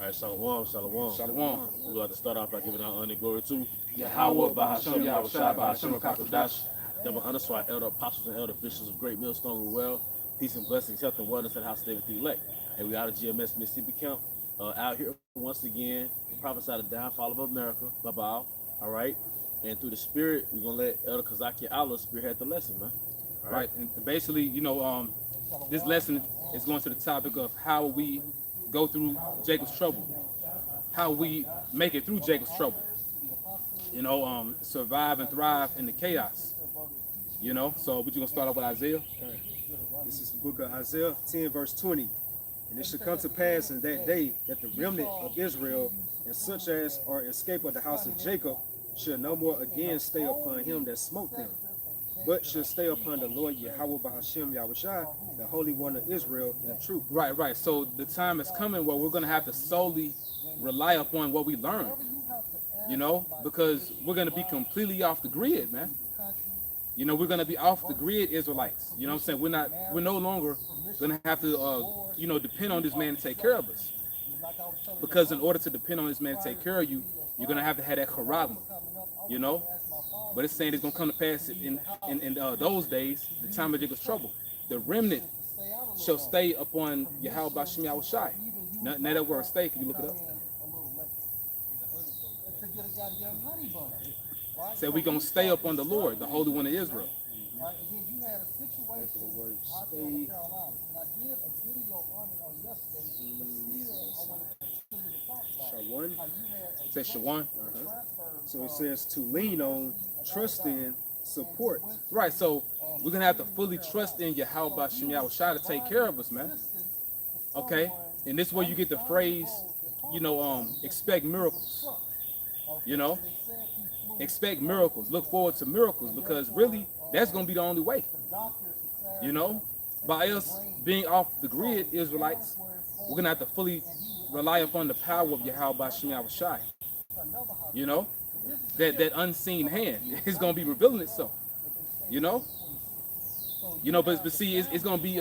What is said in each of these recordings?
All right, Shalom, Shalom. Shalom. We'd like to start off by giving our honor and glory to Yahweh, Bahasham, Yahweh Shai, Bahasham, Kakadash. double honor to our elder apostles and elder bishops of Great Millstone and well. Peace and blessings, health and wellness at the house of David the elect. And we out of GMS Mississippi Camp, out here once again, to prophesy the downfall of America, Babal. All right. And through the spirit, we're gonna let Elder Kazaki Allah spearhead the lesson, man. All right. And basically, this lesson is going to the topic of how we go through Jacob's trouble, how we make it through Jacob's trouble. Survive and thrive in the chaos. So we're just gonna start off with Isaiah. Okay. This is the book of Isaiah 10, verse 20. And it shall come to pass in that day that the remnant of Israel and such as are escaped of the house of Jacob shall no more again stay upon him that smote them, but shall stay upon the Lord Yahweh Bahasham Yahushai, the Holy One of Israel, in truth. Right. So the time is coming where we're gonna have to solely rely upon what we learned, because we're gonna be completely off the grid, man. We're gonna be off the grid Israelites. You know what I'm saying? We're no longer gonna have to depend on this man to take care of us. Because in order to depend on this man to take care of you, you're gonna have to have that charagma, But it's saying it's gonna come to pass in those days, the time of Jacob's trouble. The remnant shall stay upon Yahweh Bashim Yahushai. Now that word stay, can you look it up? Said we're gonna stay upon the Lord, the Holy One of Israel. After the word stay. Shawan. Say Shawan. So it says to lean on, trust in, support. Right, so we're gonna have to fully trust in Yahweh Bashim Yahushai to take care of us, man. Okay? And this is where you get the phrase, expect miracles. Expect miracles. Look forward to miracles, because really that's gonna be the only way. By us being off the grid, Israelites, we're gonna have to fully rely upon the power of Yahweh Bashim Yahushai. That unseen hand is gonna be revealing itself. But see, it's gonna be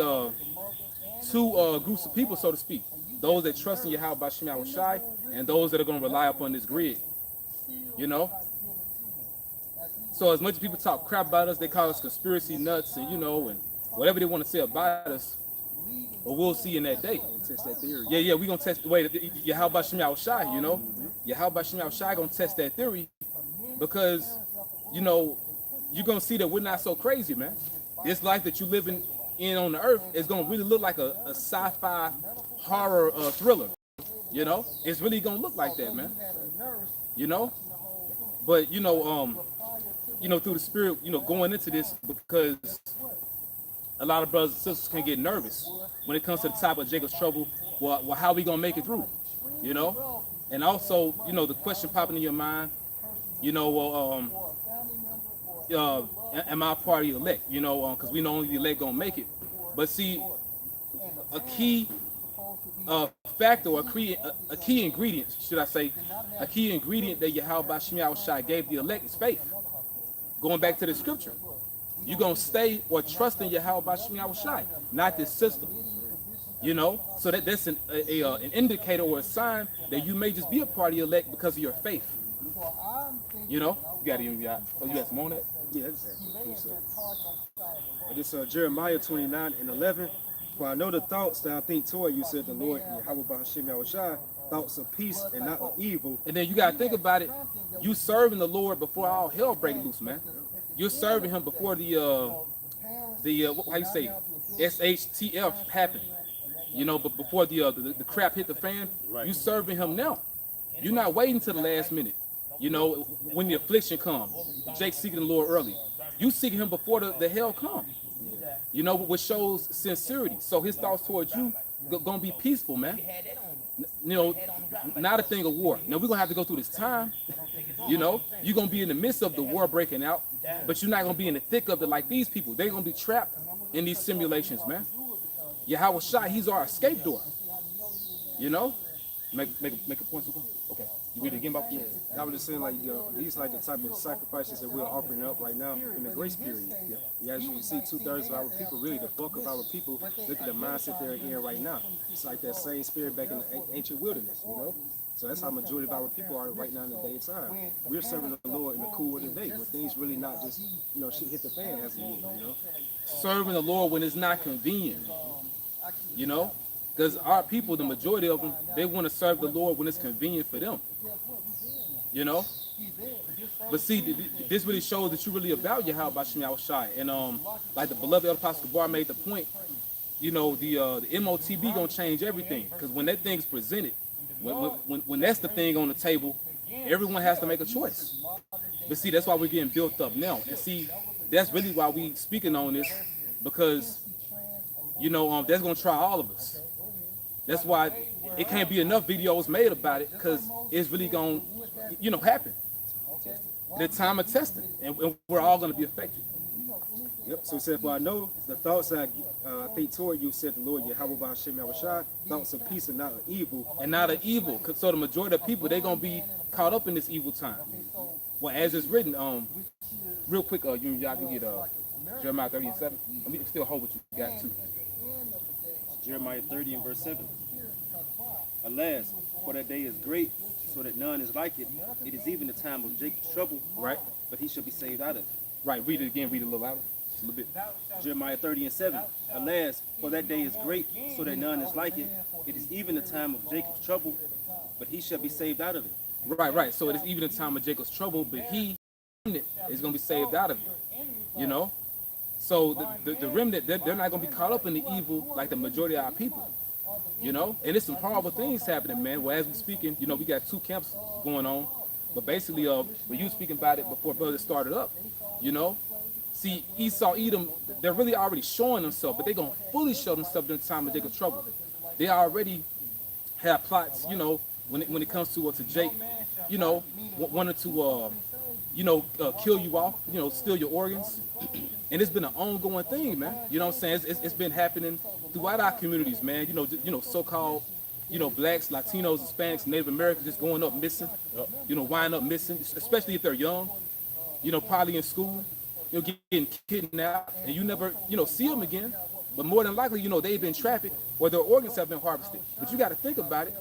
two groups of people, so to speak. Those that trust in Yahweh Bashim Yahushai and those that are gonna rely upon this grid. So as much as people talk crap about us, they call us conspiracy nuts and and whatever they want to say about us, but we'll see in that day. Test that theory. Yeah, we're gonna test the way Yahweh Bashim Yahushai, Yahweh Bashim Yahushai gonna test that theory, because you're gonna see that we're not so crazy, man. This life that you living in on the earth is gonna really look like a sci-fi horror thriller. It's really gonna look like that, man. But through the spirit, going into this, because a lot of brothers and sisters can get nervous when it comes to the top of Jacob's trouble. Well, how we gonna make it through? And also, the question popping in your mind, am I part of the elect? Because we know only the elect gonna make it. But see, a key factor, or a key ingredient, should I say, a key ingredient that Yahweh Bashim Yahushai gave the elect is faith. Going back to the scripture, you're gonna stay or trust in Yahweh Bashim Yahushai, not this system. So that's an indicator or a sign that you may just be a part of the elect because of your faith. You got some on that? Yeah, exactly. This Jeremiah 29:11. For I know the thoughts that I think toward you, said the Lord, Yahweh Bahashim Yahushai, thoughts of peace and not of evil. And then you gotta think about it. You serving the Lord before all hell break loose, man. You're serving Him before the how you say, SHTF happened. But before the crap hit the fan, you serving Him now. You're not waiting till the last minute. When the affliction comes, Jake seeking the Lord early. You seeking Him before the hell come. Which shows sincerity. So His thoughts towards you gonna be peaceful, man. Not a thing of war. Now we're gonna have to go through this time. You're gonna be in the midst of the war breaking out, but you're not gonna be in the thick of it like these people. They're gonna be trapped in these simulations, man. Yahweh Shai, He's our escape door. Make a point. Okay. You read it again, Bob? Yeah, I was just saying, like, these like the type of sacrifices that we're offering up right now in the grace period. Yeah, as you can see, 2/3 of our people, really the bulk of our people, look at the mindset they're in right now. It's like that same spirit back in the ancient wilderness, you know. So that's how majority of our people are right now in the daytime. We're serving the Lord in the cool of the day when things really not just, shit hit the fan as it is. Serving the Lord when it's not convenient. You know, because our people, the majority of them, they want to serve the Lord when it's convenient for them. You know, but see, this really shows that you really about Yahweh Shem Shai. And like the beloved Elder Apostle Gabar made the point, the MOTB gonna change everything. Because when that thing's presented, when that's the thing on the table, everyone has to make a choice. But see, that's why we're getting built up now. And see, that's really why we speaking on this, because that's gonna try all of us. That's why it can't be enough videos made about it, because it's really gonna happen. The time of testing, and we're all gonna be affected. Yep. So he said, "For I know the thoughts I think toward you," said the Lord Yahweh Hashem Yahushua, "thoughts of peace and not of evil." And not of evil. So the majority of people, they're gonna be caught up in this evil time. Well, as it's written, real quick, y'all can get Jeremiah 30 and 7. We can still hold what you got too. Jeremiah 30 and verse 7. Alas, for that day is great, so that none is like it. It is even the time of Jacob's trouble, Right. but he shall be saved out of it. Right. Read it again. Read it a little louder. Just a little bit. Jeremiah 30 and 7. Alas, for that day is great, so that none is like it. It is even the time of Jacob's trouble, but he shall be saved out of it. Right. So it is even the time of Jacob's trouble, but he is going to be saved out of it. So the remnant, they're not going to be caught up in the evil like the majority of our people. And it's some horrible things happening, man. Well, as we're speaking, we got two camps going on. But basically, when you were speaking about it before brother started up, see, Esau, Edom, they're really already showing themselves, but they're going to fully show themselves during the time of Jacob's trouble. They already have plots, when it comes to Jake, wanted to, kill you off, steal your organs. And it's been an ongoing thing, man. You know what I'm saying? It's been happening throughout our communities, man. So-called, blacks, Latinos, Hispanics, Native Americans just going up missing, winding up missing, especially if they're young, probably in school, getting kidnapped, and you never, see them again. But more than likely, they've been trafficked or their organs have been harvested. But you got to think about it.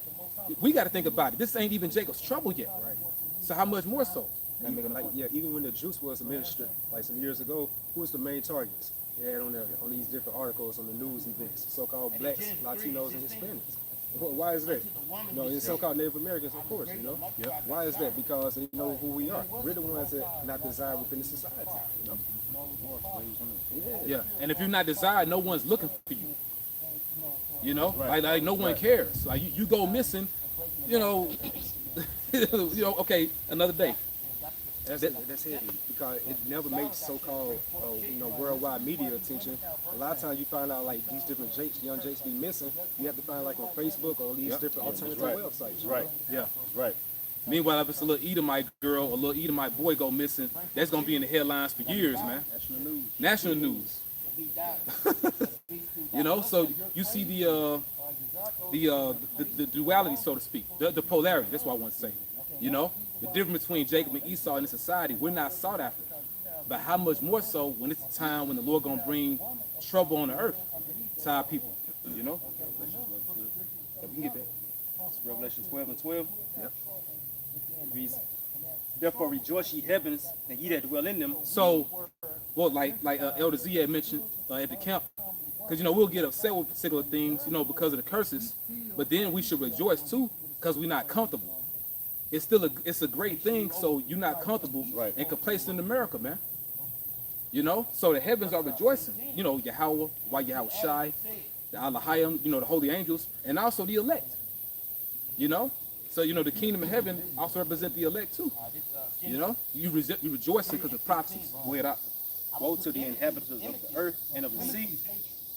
We got to think about it. This ain't even Jacob's trouble yet, right? So how much more so? Even when the juice was a minister, like some years ago, who was the main targets? They had on these different articles on the news events, so-called blacks, Latinos, and Hispanics. Why is that? And so-called Native Americans, of course. Yep. Why is that? Because they know who we are. We're the ones that are not desired within the society. Yeah. And if you're not desired, no one's looking for you. Like no one cares. Like you go missing, okay, another day. That's heavy because it never makes so-called, worldwide media attention. A lot of times you find out like these different young Jakes be missing. You have to find like on Facebook or these different alternative websites. Right. Yeah. Right. Meanwhile, if it's a little Edomite girl or a little Edomite boy go missing, that's gonna be in the headlines for years, man. National news. So you see the duality, so to speak, the polarity. That's what I want to say. The difference between Jacob and Esau in the society, we're not sought after. But how much more so when it's the time when the Lord gonna bring trouble on the earth to our people, We can get that. It's Revelation 12 and 12. Yep. It reads, therefore rejoice ye heavens, and ye that dwell in them. So, well, like Elder Z had mentioned at the camp, because we'll get upset with particular things, because of the curses, but then we should rejoice too, because we're not comfortable. It's still a great thing, so you're not comfortable and complacent in America, man. So the heavens are rejoicing. Yahweh, Yahweh Shai, the Alahayim, the holy angels, and also the elect. So the kingdom of heaven also represent the elect too. You rejoicing because of prophecies. Go ahead out. Woe to the inhabitants of the earth and of the sea,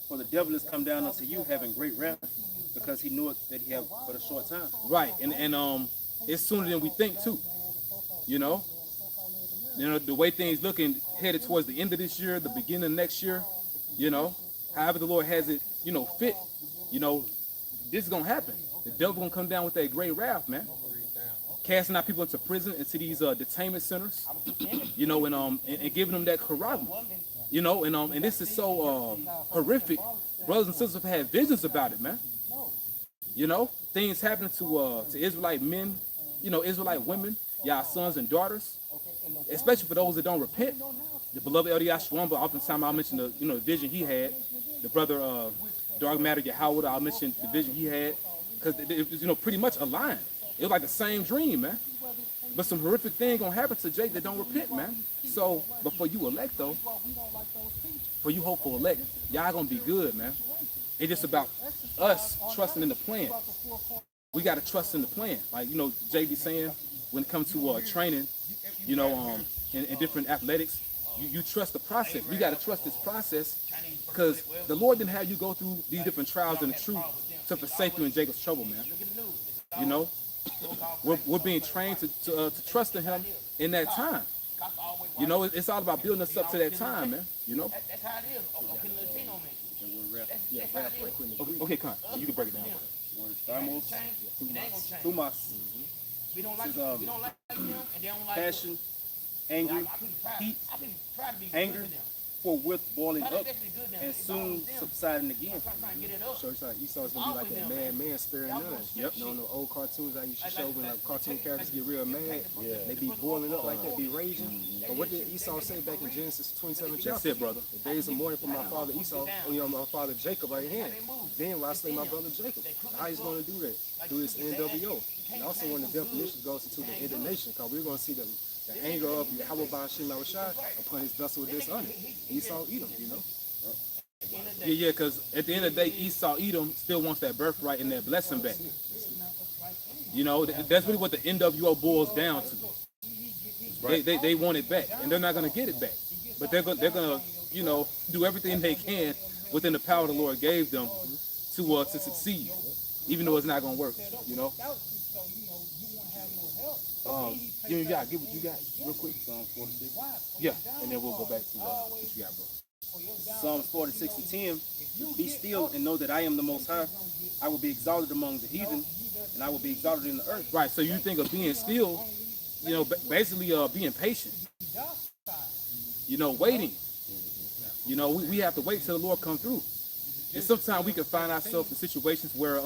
for the devil is come down unto you having great wrath, because he knoweth that he have but a short time. Right, and it's sooner than we think too. The way things looking headed towards the end of this year, the beginning of next year, however the Lord has it, fit, this is gonna happen. the devil gonna come down with that great wrath, man. Casting out people into prison, into these detainment centers, you know, and giving them that carousing, you know, and this is so horrific. Brothers and sisters have had visions about it, man. You know, things happening to Israelite men, you know, Israelite women, y'all sons and daughters, especially for those that don't repent. The beloved Elder Yashwamba, oftentimes I'll mention the, you know, the vision he had. The brother Dark Matter Yahweh, I'll mention the vision he had, because it was, you know, pretty much aligned. It was like the same dream, man. But some horrific thing gonna happen to Jake that don't repent, man. So, but for you elect though, for you hopeful elect, y'all gonna be good, man. It's just about us trusting in the plan. We gotta trust in the plan. Like, you know, Jay be saying, when it comes to training, you know, in different athletics, you trust the process. We gotta trust this process, because the Lord didn't have you go through these different trials and the truth to forsake you in Jacob's trouble, man. You know, we're being trained to trust in Him in that time. You know, it's all about building us up to that time, man. You know. That's how it is. Okay, Latino man. Yeah, rap right quick. Okay, come on. You can break it down. Estamos, It ain't gonna change. Tumas, We don't like This is, we don't like them, and they don't like passion, us. angry, I pretty proud. heat, I pretty proud to be anger, good to them. forthwith boiling Try to up make it good now. and It's all soon them. subsiding again. I'm trying to get it up. So it's like Esau's gonna be like that man sparing none. Yep. You know, the old cartoons I used to show when like cartoon characters get real mad, they be boiling up like that, be raging. But what did Esau say back in Genesis 27 chapter? That's it, brother. The days of mourning for my father Esau, you know, my father Jacob right here. Then will I slay my brother Jacob? How he's gonna do that? Through his NWO. And also one of the definitions goes into the indignation, because we're gonna see the anger of Yahweh Ba'ashim Yahushai upon his vessel of dishonor. Esau Edom, you know. Yeah, because at the end of the day, Esau Edom still wants that birthright and that blessing back. You know, that's really what the NWO boils down to. They want it back, and they're not going to get it back. But they're gonna, you know, do everything they can within the power the Lord gave them to succeed, even though it's not going to work. You know. You got get what you got real quick. Psalms 46. Yeah, and then we'll go back to what you got, bro. Psalms 46 and 10. Be still and know that I am the Most High. I will be exalted among the heathen, and I will be exalted in the earth. Right. So you think of being still, you know, basically being patient. You know, waiting. You know, we have to wait till the Lord come through. And sometimes we can find ourselves in situations where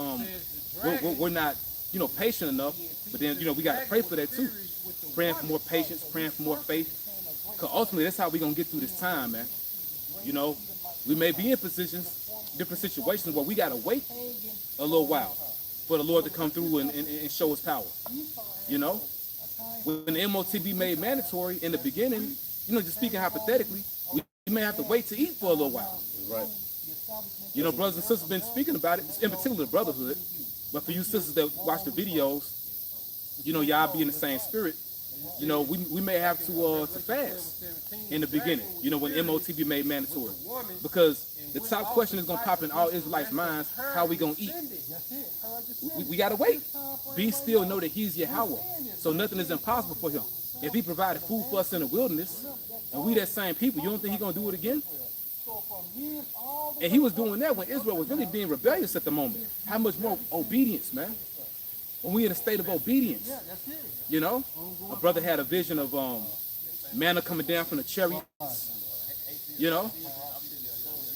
we're not, you know, patient enough. But then, you know, we got to pray for that too. Praying for more patience, praying for more faith. Because ultimately, that's how we're going to get through this time, man. You know, we may be in positions, different situations where we got to wait a little while for the Lord to come through and show His power. You know, when the MOTB made mandatory in the beginning, you know, just speaking hypothetically, we may have to wait to eat for a little while. Right. You know, brothers and sisters been speaking about it, in particular the brotherhood. But for you sisters that watch the videos, you know, y'all be in the same spirit. You know, we may have to fast in the beginning, you know, when MOTB made mandatory. Because the top question is going to pop in all Israelites' minds, how we going to eat? We got to wait. Be still, know that He's Yahweh. So nothing is impossible for Him. If He provided food for us in the wilderness, and we that same people, you don't think He's going to do it again? And He was doing that when Israel was really being rebellious at the moment. How much more obedience, man? When we in a state of obedience, you know? My brother had a vision of manna coming down from the chariots, you know?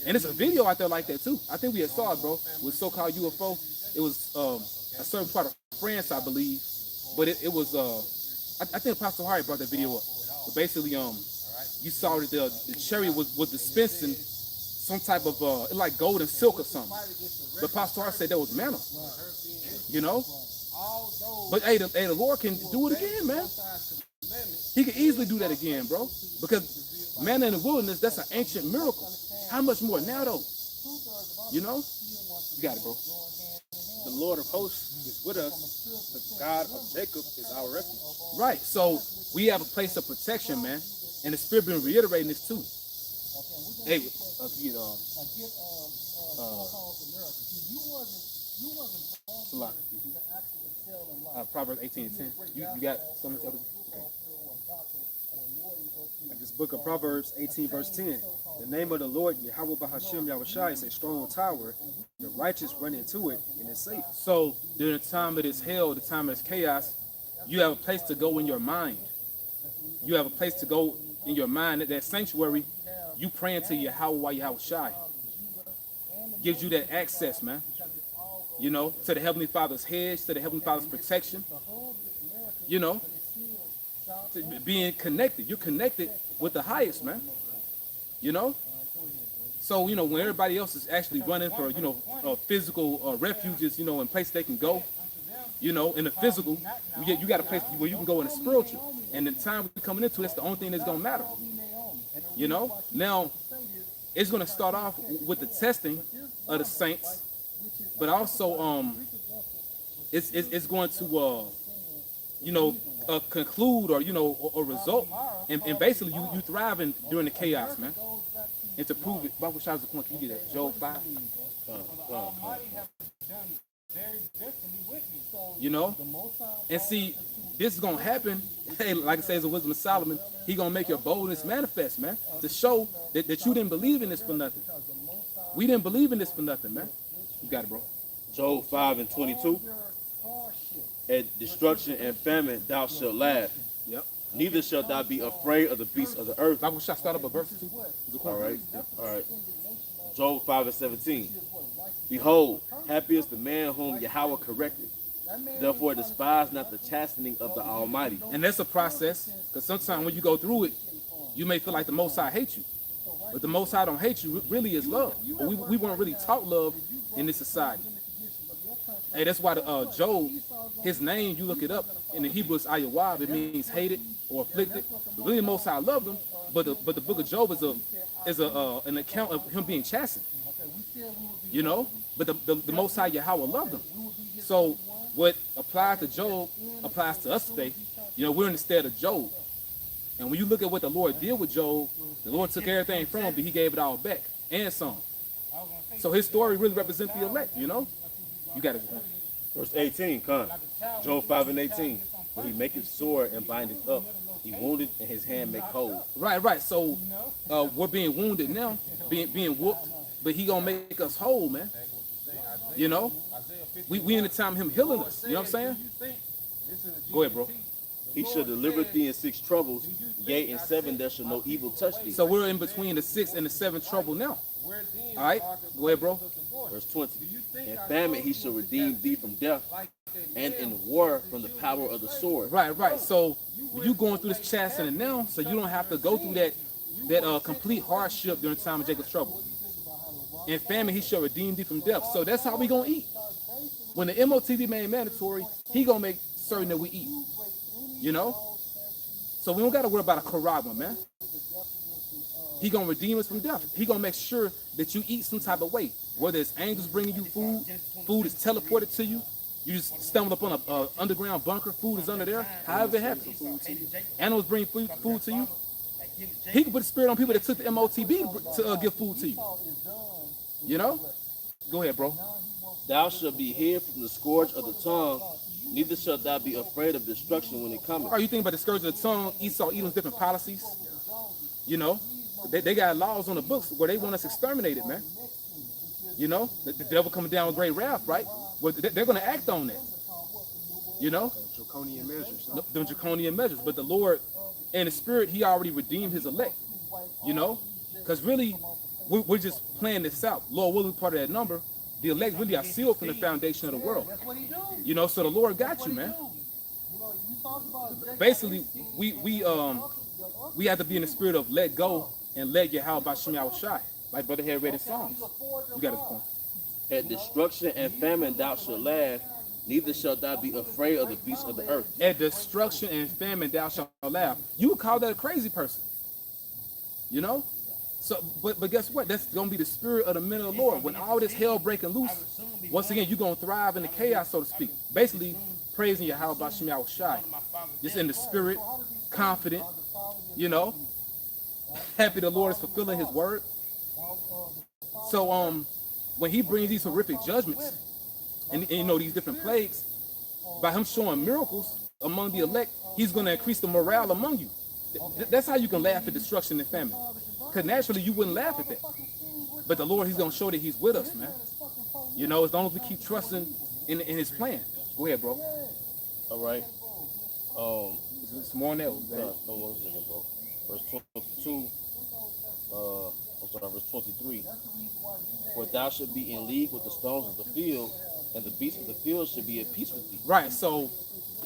And it's a video out there like that too. I think we had saw it, bro. It was so-called UFO. It was a certain part of France, I believe. But it was, I think Apostle Hari brought that video up. But basically, you saw that the chariot was dispensing some type of, like gold and silk or something. But Pastor Hari said that was manna, you know? But hey, the Lord can do it again, man. He can easily do that again, bro. Because manna in the wilderness, that's an ancient miracle. How much more now, though? You know? You got it, bro. The Lord of hosts is with us. The God of Jacob is our refuge. Right. So we have a place of protection, man. And the Spirit been reiterating this too. Hey, Proverbs 18:10. You got something else? Okay. This book of Proverbs 18 verse 10. The name of the Lord, Yahweh Bahashim Yahushai, is a strong tower. The righteous run into it, and it's safe. So during the time of this hell, the time of this chaos, you have a place to go in your mind. You have a place to go in your mind. That sanctuary, you praying to Yahweh Shai. Gives you that access, man. You know, to the Heavenly Father's hedge, to the Heavenly Father's protection. You know, to being connected. You're connected with the highest, man. You know? So, you know, when everybody else is actually running for, you know, physical refuges, you know, and places they can go, you know, in the physical, you got a place where you can go in the spiritual. And the time we're coming into, that's the only thing that's going to matter. You know? Now, it's going to start off with the testing of the saints, but also it's going to, you know, conclude or, you know, or result. And basically, you thriving during the chaos, man. And to prove it, Bible shots the point, can you get that? Job 5. You know? And see, this is going to happen. Hey, like it says in Wisdom of Solomon, he going to make your boldness manifest, man. To show that you didn't believe in this for nothing. We didn't believe in this for nothing, man. You got it, bro. Job 5:22. At destruction and famine thou shalt laugh. Yep. Neither shalt thou be afraid of the beasts of the earth. Bible shot start up a verse 2. All right. All right. Job 5:17. Behold, happy is the man whom Yahweh corrected. Therefore despise not the chastening of the Almighty. And that's a process, because sometimes when you go through it, you may feel like the Most High hates you. But the Most High don't hate you, really is love. But we weren't really taught love in this society. Hey, that's why Job, his name, you look it up, in the Hebrew it's Ayawab, it means hated or afflicted. But really the Most High loved him, but the book of Job is an account of him being chastened. You know? But the Most High Yahweh loved him. So what applies to Job applies to us today. You know, we're in the stead of Job. And when you look at what the Lord did with Job, the Lord took everything from him, but he gave it all back and some. So his story really represents the elect, you know? You got it. Verse 18, come. Job 5:18. But he maketh sore and bindeth up. He wounded and his hand make whole. Right. So we're being wounded now, being whooped, but he gonna make us whole, man. You know? We in the time of him healing us. You know what I'm saying? Go ahead, bro. He shall deliver thee in 6 troubles, yea, in 7 there shall no evil touch thee. So we're in between the 6 and the 7 trouble now. All right? Go ahead, bro. Verse 20. In famine he shall redeem thee from death, and in war from the power of the sword. Right. So you going through this chastening now, so you don't have to go through that complete hardship during the time of Jacob's trouble. In famine he shall redeem thee from death. So that's how we gonna eat. When the MOTB made mandatory, he gonna make certain that we eat. You know? So we don't gotta worry about a karagma, man. He gonna redeem us from death. He gonna make sure that you eat some type of way. Whether it's angels bringing you food is teleported to you. You just stumble up on a underground bunker, food is under there. However it happens. Animals bring food to you. He can put the spirit on people that took the MOTB to give food to you. You know? Go ahead, bro. Thou shalt be hid from the scourge of the tongue, neither shalt thou be afraid of destruction when it cometh. Are you thinking about the scourge of the tongue, Esau, Edom's different policies? You know? They got laws on the books where they want us exterminated, man. You know? The devil coming down with great wrath, right? Well, they're going to act on that. You know? Draconian measures. The draconian measures. But the Lord, in the spirit, he already redeemed his elect. You know? Because really, we're just playing this out. Lord willing, part of that number. The elect really are sealed from the foundation of the world. You know, so the Lord got you, man. Basically, we have to be in the spirit of let go and let Yahweh Bashem Yahushai. Like Brother had read in Psalms. You got his point. At destruction and famine thou shalt laugh, neither shalt thou be afraid of the beasts of the earth. At destruction and famine thou shalt laugh. You would call that a crazy person. You know? So, but guess what? That's gonna be the spirit of the men of the Lord. When all this hell breaking loose, once again, you're gonna thrive in the chaos, so to speak. Basically, praising Yahweh Bashem Yahushai. Just in the spirit, confident, you know, happy the Lord is fulfilling his word. So when he brings these horrific judgments and you know these different plagues, by him showing miracles among the elect, he's gonna increase the morale among you. That's how you can laugh at destruction and famine. Because naturally you wouldn't laugh at that. But the Lord, he's gonna show that he's with us, man. You know, as long as we keep trusting in His plan. Go ahead, bro. All right. It's more on that. One second, bro. Verse 22. I'm sorry, verse 23. For thou should be in league with the stones of the field, and the beasts of the field should be at peace with thee. Right. So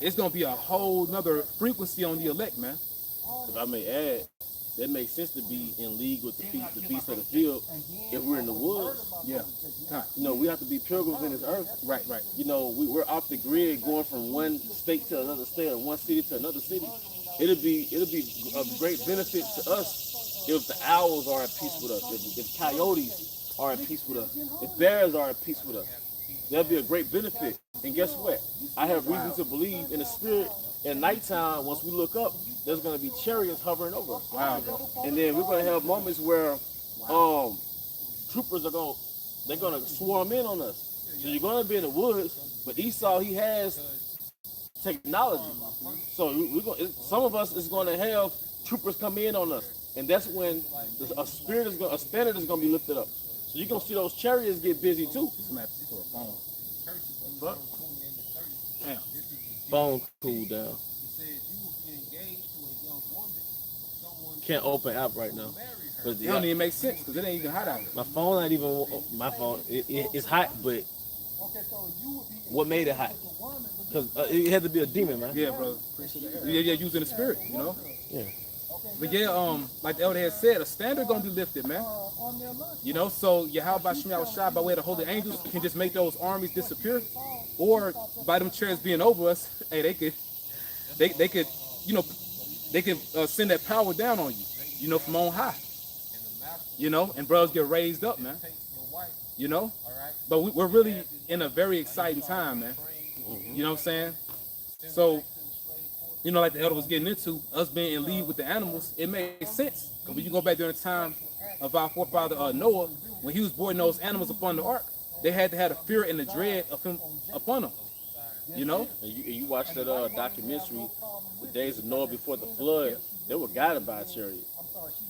it's gonna be a whole nother frequency on the elect, man. If I may add, that makes sense to be in league with the beasts of the field if we're in the woods. Yeah. You know, we have to be pilgrims in this earth. Right. You know, we're off the grid going from one state to another state or one city to another city. It'll be of great benefit to us if the owls are at peace with us, if coyotes are at peace with us, if bears are at peace with us. That'll be a great benefit. And guess what? I have reason to believe in the spirit at nighttime, once we look up, there's going to be chariots hovering over us. Wow, bro. And then we're going to have moments where troopers they're going to swarm in on us. So you're going to be in the woods, but Esau, he has technology. So some of us is going to have troopers come in on us. And that's when a standard is going to be lifted up. So you're going to see those chariots get busy too. Smack to a phone. Fuck. Damn. Phone cool down. Can't open app right now. But It don't even make sense because it ain't even hot out here. my phone not even my phone. It's hot, but what made it hot? Because it had to be a demon, man. Yeah, brother. Yeah, using the spirit, you know. Yeah. But yeah, like the elder had said, a standard gonna be lifted, man. You know, so Yahweh Shemiah Shai, by way of the holy angels, can just make those armies disappear, or by them chairs being over us, hey, they could, you know, they could send that power down on you, you know, from on high. You know, and brothers get raised up, man. You know, but we're really in a very exciting time, man. You know what I'm saying? So, you know, like the elder was getting into, us being in league with the animals, it makes sense. Because when you go back during the time of our forefather Noah, when he was boarding those animals upon the ark, they had to have the fear and the dread of him upon them. You know? And you watch that documentary, The Days of Noah Before the Flood. They were guided by a chariot.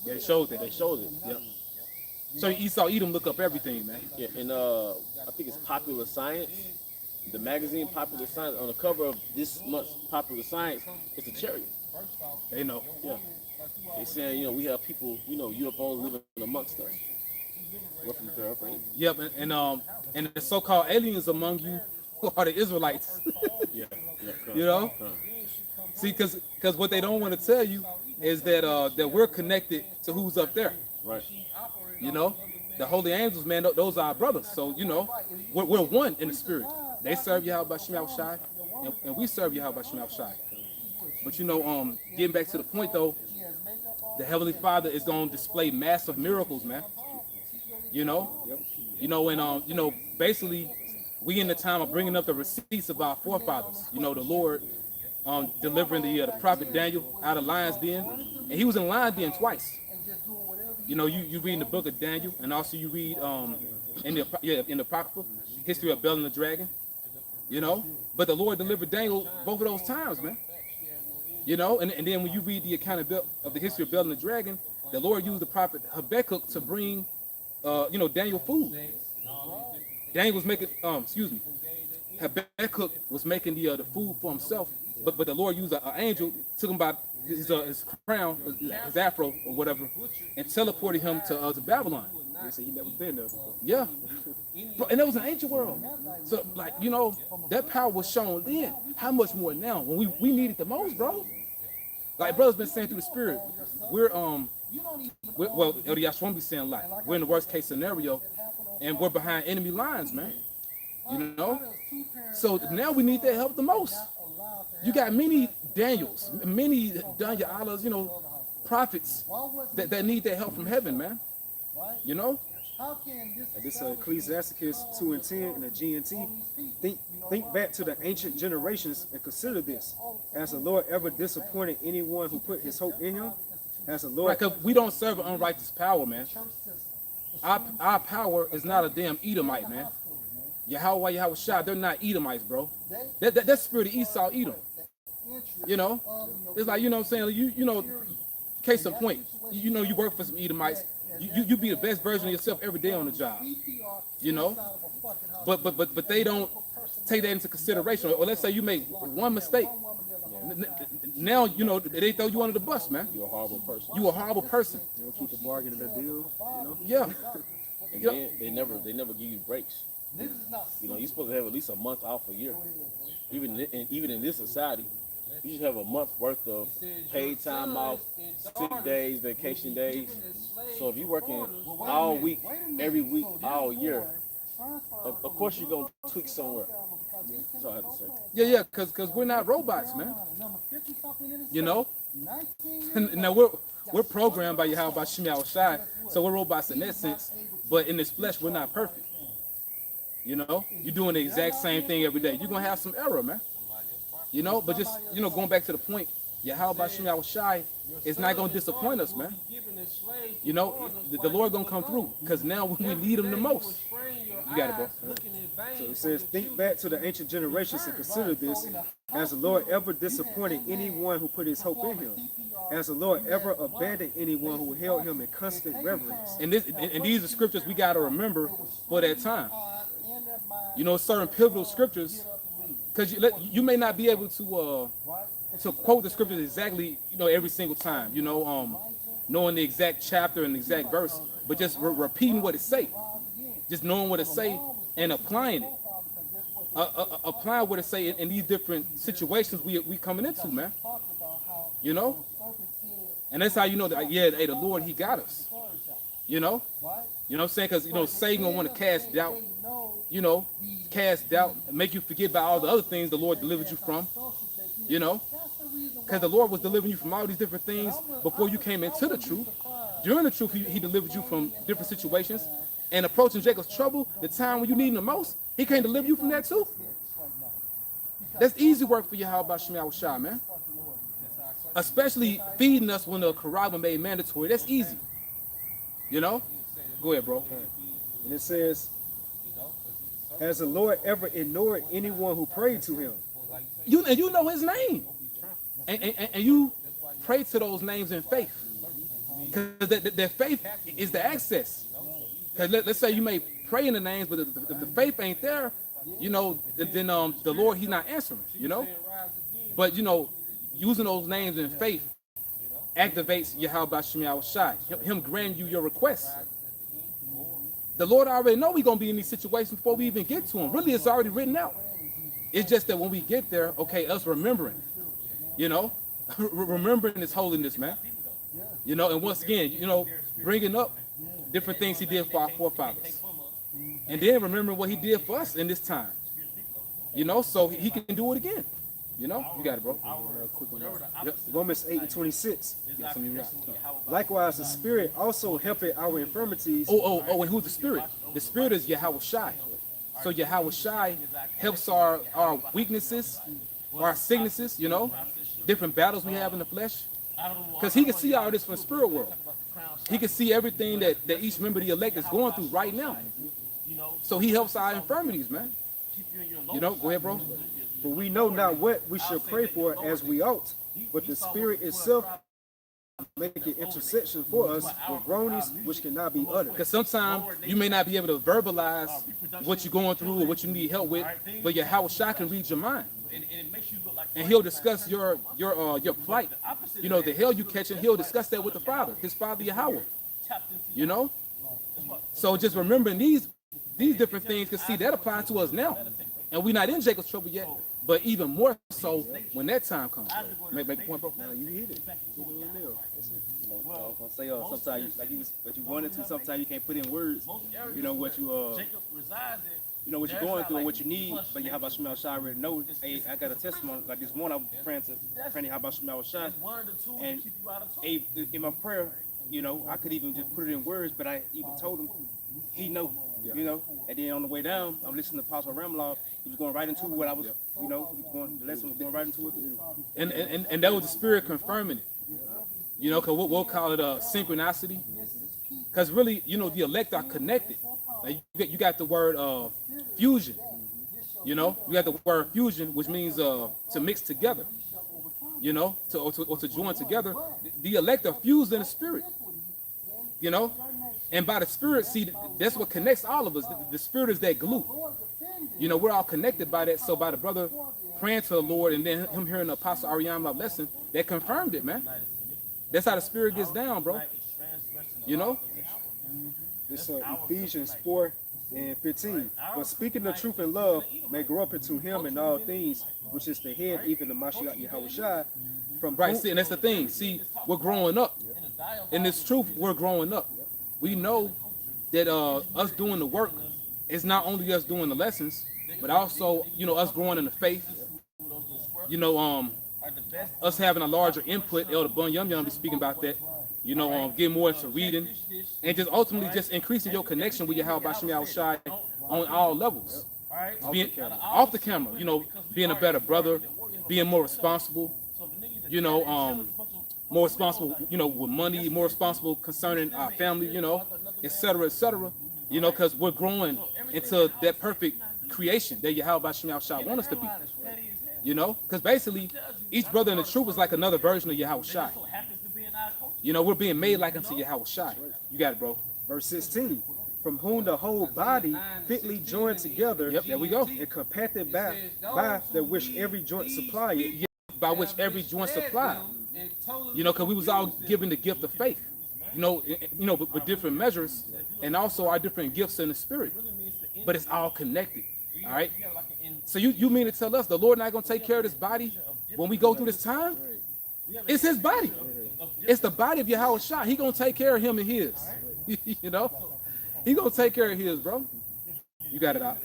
Yeah, they showed that. They showed it. Yep. So Esau Edom look up everything, man. Yeah, and I think it's Popular Science, the magazine Popular Science. On the cover of this month's Popular Science, it's a chariot. They know. Yeah. They saying, you know, we have people, you know, UFOs living amongst us. Roughly paraphrasing. Yep, and the so-called aliens among you are the Israelites. Yeah. You know? See, because what they don't want to tell you is that that we're connected to who's up there. Right. You know, the holy angels, man, those are our brothers. So, you know, we're one in the spirit. They serve Yahweh Shemiah Shai, and we serve Yahweh Shemiah Shai. But, you know, getting back to the point, though, the Heavenly Father is going to display massive miracles, man. You know? You know, and, you know, basically, we in the time of bringing up the receipts of our forefathers. You know, the Lord delivering the prophet Daniel out of lion's den. And he was in lion's den twice. You know, you read in the book of Daniel, and also you read in the Apocrypha, history of Bel and the dragon. You know, but the Lord delivered Daniel both of those times, man. You know, and then when you read the account of the history of Bel and the dragon, the Lord used the prophet Habakkuk to bring, you know, Daniel food. Daniel was making, Habakkuk was making the food for himself, but the Lord used an angel, took him by his crown, his afro or whatever, and teleported him to Babylon. They say he never been there before. Yeah, bro, and that was an ancient world. So, like, you know, that power was shown then. How much more now when we need it the most, bro? Like brother's been saying through the spirit, we're well, Elder Yashwan be saying like we're in the worst case scenario, and we're behind enemy lines, man. You know, so now we need that help the most. You got many Daniels, many Daniel Allahs, you know, prophets that need that help from heaven, man. You know? And this Ecclesiasticus 2 and 10 and the GNT. Think back to the ancient generations and consider this. Has the Lord ever disappointed anyone who put his hope in him? Has the Lord... Right, 'cause we don't serve an unrighteous power, man. Our power is not a damn Edomite, man. Yahweh Shai, they're not Edomites, bro. That's spirit of Esau, Edom. You know? It's like, you know what I'm saying? You know, case in point, you know, you work for some Edomites, you be the best version of yourself every day on the job, you know. But they don't take that into consideration. Or let's say you make one mistake, now you know they throw you under the bus, man. You're a horrible person. You a horrible person. You don't keep the bargain in the deal, you know? Yeah. And Yep. then they never give you breaks. You know, you're supposed to have at least a month off a year. Even in this society, you should have a month worth of paid time off, sick days, vacation days. So if you're working all week, every week, all year, of course you're gonna tweak somewhere. That's all I have to say. Yeah, cause we're not robots, man. You know. Now we're programmed by Yahweh Shemi Shai, so we're robots in that sense. But in this flesh, we're not perfect. You know, you're doing the exact same thing every day. You're gonna have some error, man. You know, but just going back to the point, Yahweh Shemi Shai is not gonna disappoint us, man. You know, the Lord gonna come through because now we need Him the most. You got it, bro. So it says, think back to the ancient generations and consider this. Has the Lord ever disappointed anyone who put his hope in him? Has the Lord ever abandoned anyone who held him in constant reverence? And these are scriptures we got to remember for that time. You know, certain pivotal scriptures, because you may not be able to quote the scriptures exactly, you know, every single time. You know, knowing the exact chapter and the exact verse, but just repeating what it say, just knowing what it say and applying it. Applying what it say in these different situations we coming into, man. You know, and that's how you know that hey, the Lord, He got us. You know what I'm saying? Because you know Satan gonna want to cast doubt. You know, cast doubt, make you forget about all the other things the Lord delivered you from. You know, because the Lord was delivering you from all these different things before you came into the truth. During the truth, He delivered you from different situations. And approaching Jacob's trouble, the time when you need Him the most, He can't deliver you from that too. That's easy work for Yahweh Shemi Shai, man. Especially feeding us when the Karabah made mandatory. That's easy. You know? Go ahead, bro. And it says, has the Lord ever ignored anyone who prayed to him? You know His name. And you pray to those names in faith. Because that faith is the access. Because let's say you may pray in the names, but if the faith ain't there, you know, then the Lord, He's not answering, you know. But, you know, using those names in faith activates Yahweh Shemi Shai, Him granting you your request. The Lord already know we're going to be in these situations before we even get to Him. Really, it's already written out. It's just that when we get there, okay, us remembering, you know, remembering His holiness, man. You know, and once again, you know, bringing up different things He did for our forefathers. And then remembering what He did for us in this time. You know, so He can do it again. You know, you got it, bro. Yep. Romans 8:26. Yes, Likewise, the Spirit also helpeth our infirmities. And who's the Spirit? The Spirit is Yahweh Shai. So Yahweh Shai helps our weaknesses, our sicknesses, you know, different battles we have in the flesh. Because He can see all this from the spirit world. He can see everything that each member of the elect is going through right now. So He helps our infirmities, man. You know, go ahead, bro. For we know not what we should pray for as we ought, but the Spirit itself making intercession for us with groanings which cannot be uttered. Because sometimes you may not be able to verbalize what you're going through or what you need help with, but Yahweh Shai can read your mind. And He'll discuss your plight. You know, the hell you catching, He'll discuss that with the Father, His Father Yahweh. You know? So just remembering these different things, because see, that applies to us now. And we're not in Jacob's trouble yet, but even more so when that time comes. Make a point, bro. Now you hit it. You know, You know, I was gonna say sometimes like you wanted to, sometimes you can't put in words. You know what you you know what you're going through and what you need. But you how about Shemel Shai already know. Hey, I got a testimony like this morning. I was praying how about Shemel Shai, and in my prayer, you know, I could even just put it in words, but I even told him he know. You know, and then on the way down, I'm listening to Apostle Ramlaw. He was going right into what I was, you know, the lesson was going right into it. And that was the Spirit confirming it. You know, because we'll call it a synchronicity. Because really, you know, the elect are connected. Like you got the word fusion. You know, you got the word fusion, which means to mix together. You know, or to join together. The elect are fused in the Spirit. you know. And by the Spirit, see, that's what connects all of us. The Spirit is that glue. You know, we're all connected by that. So by the brother praying to the Lord and then him hearing the Apostle Ariana lesson, that confirmed it, man. That's how the Spirit gets down, bro. You know? This Ephesians 4 and 15. But speaking the truth in love may grow up into him in all things, which is the head, even the Mashiach Yahushua. From Right, see, and that's the thing. See, we're growing up. In this truth, we're growing up. We know that us doing the work is not only us doing the lessons, but also, you know, us growing in the faith. You know, us having a larger input. Elder Bun Yum Yum be speaking about that. You know, getting more into reading, and just ultimately just increasing your connection with your Bashim Yahushai on all levels. Being off the camera, you know, being a better brother, being more responsible, you know, more responsible, you know, with money, more responsible concerning our family, you know, etc., etc. You know, because we're growing into that perfect creation that Yahweh Bashim Yahushai want us to be. You know, because basically each brother in the truth is like another version of Yahweh Shai. You know, we're being made like unto Yahweh Shai. You got it, bro. Verse 16. From whom the whole body fitly joined together, Yep, there we go. and compacted by that which every joint supply it. Yeah, by which every joint supplied. You know, because we was all given the gift of faith. You know, but with different measures, and also our different gifts in the spirit. But it's all connected. All right. So you mean to tell us the Lord not gonna take care of this body when we go through this time? It's His body. It's the body of Yahweh Shai. He gonna take care of him and his. You know, He gonna take care of his, bro. You got it out.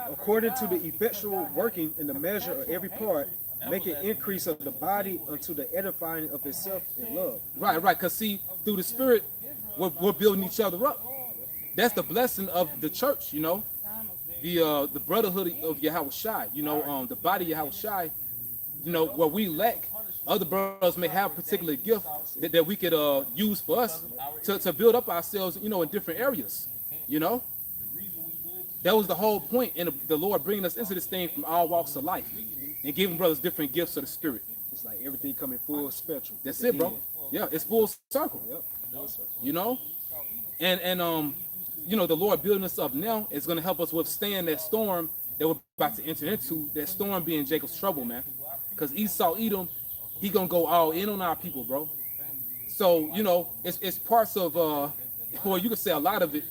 According to the effectual working in the measure of every part, make an increase of the body unto the edifying of itself in love. Right. Because see, through the Spirit, we're building each other up. That's the blessing of the church. You know, the brotherhood of Yahweh Shai. You know, the body of Yahweh Shai. You know, where we lack, other brothers may have a particular gift that we could use for us to build up ourselves, you know, in different areas. You know, that was the whole point in the Lord bringing us into this thing from all walks of life and giving brothers different gifts of the Spirit. It's like everything coming full spectrum. That's it, bro. Yeah, it's full circle. Yep. You know, and you know, the Lord building us up now is going to help us withstand that storm that we're about to enter into. That storm being Jacob's trouble, man. Because Esau, Edom, he gonna go all in on our people, bro. So, you know, it's parts of well, you could say a lot of it,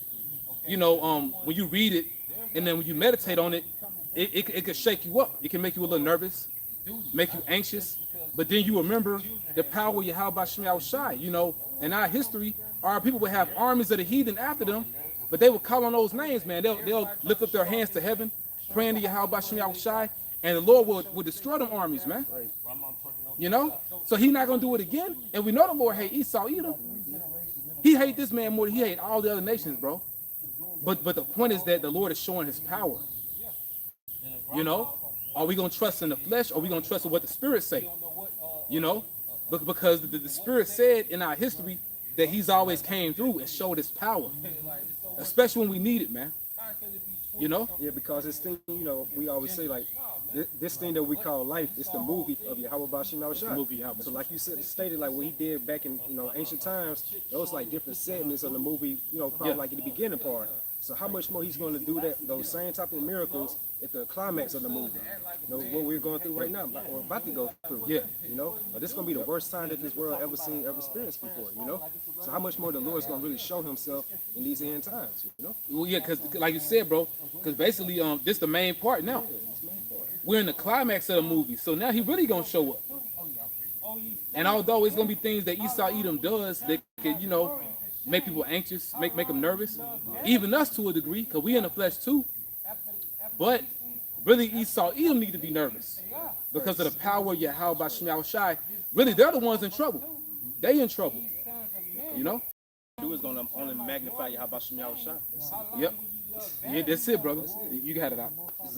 you know, when you read it and then when you meditate on it, it could shake you up. It can make you a little nervous, make you anxious, but then you remember the power of Yahweh Shem Shai. You know, in our history, our people would have armies of the heathen after them, but they would call on those names, man. They'll lift up their hands to heaven, praying to Yahweh Shem Shai, and the Lord will destroy them armies, man. You know? So He's not gonna do it again. And we know the Lord hate Esau either. He hate this man more than he hate all the other nations, bro. But the point is that the Lord is showing His power. You know? Are we gonna trust in the flesh, or are we gonna trust in what the Spirit say? You know? Because the Spirit said in our history that He's always came through and showed His power. Especially when we need it, man. You know? Yeah, because this thing, you know, we always say like this thing that we call life is the movie of Yahweh Bashim Yahushua. So like you said, stated, like what He did back in, you know, ancient times, those like different segments of the movie, you know, probably like in the beginning part. So how much more He's going to do that, those same type of miracles at the climax of the movie? You know, what we're going through right now, or about to go through. Yeah. You know, this is going to be the worst time that this world ever seen, ever experienced before, you know? So how much more the Lord's going to really show Himself in these end times, you know? Well, yeah, because like you said, bro, because basically, this the main part now. We're in the climax of the movie, so now He really gonna show up. And although it's gonna be things that Esau Edom does that can, you know, make people anxious, make them nervous, even us to a degree, because we in the flesh too. But really, Esau Edom need to be nervous because of the power of Yahweh Bashim Yahushai. Really, they're the ones in trouble. They in trouble. You know? Do is gonna only magnify Yahweh Shem Yahushua. Yep. Yeah, that's it, brother. You got it out. It's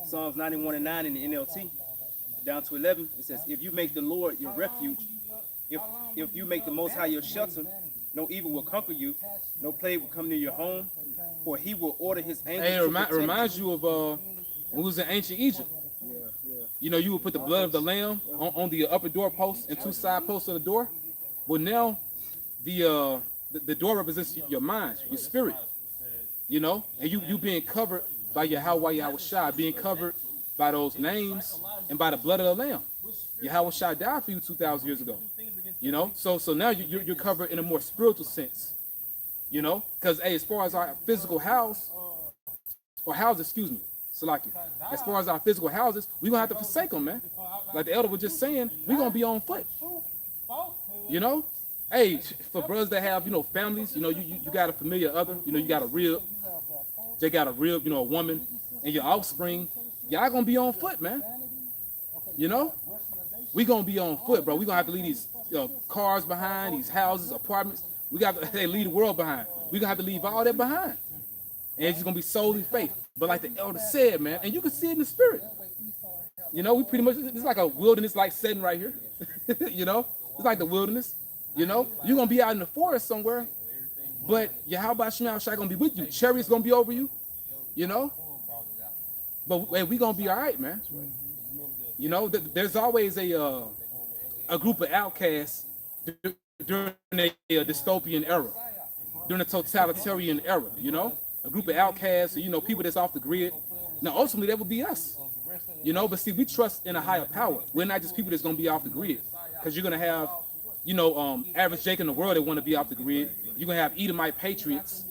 Psalms 91 and 9 in the NLT, down to 11. It says, "If you make the Lord your refuge, if you make the Most High your shelter, no evil will conquer you, no plague will come near your home, for He will order His angels." Hey, it reminds you of when we was in ancient Egypt. You know, you would put the blood of the lamb on the upper door post and two side posts of the door. Well, now the the door represents your mind, your spirit, you know, and you being covered by Yahweh Shai, being covered by those names and by the blood of the Lamb. Yahweh Shai died for you 2,000 years ago, you know. So now you're covered in a more spiritual sense, you know, because hey, as far as our physical house or houses, excuse me, Salaki, as far as our physical houses, we're gonna have to forsake them, man. Like the elder was just saying, we're gonna be on foot, you know. Hey, for brothers that have, you know, families, you know, you got a familiar other, you know, you got a rib, they got a rib, you know, a woman, and your offspring, y'all gonna be on foot, man. You know, we gonna be on foot, bro. We gonna have to leave these cars behind, these houses, apartments. We got to leave the world behind. We gonna have to leave all that behind, and it's just gonna be solely faith. But like the elder said, man, and you can see it in the spirit. You know, we pretty much, it's like a wilderness-like setting right here. You know, it's like the wilderness. You know, you're gonna be out in the forest somewhere, but Yahweh Shai gonna be with you. Chariots gonna be over you. You know, but hey, we gonna be all right, man. You know, there's always a group of outcasts during a dystopian era, during a totalitarian era. You know, a group of outcasts, you know, people that's off the grid. Now, ultimately, that would be us. You know, but see, we trust in a higher power. We're not just people that's gonna be off the grid, because you're gonna have, you know, average Jake in the world that want to be off the grid. You're gonna have Edomite patriots.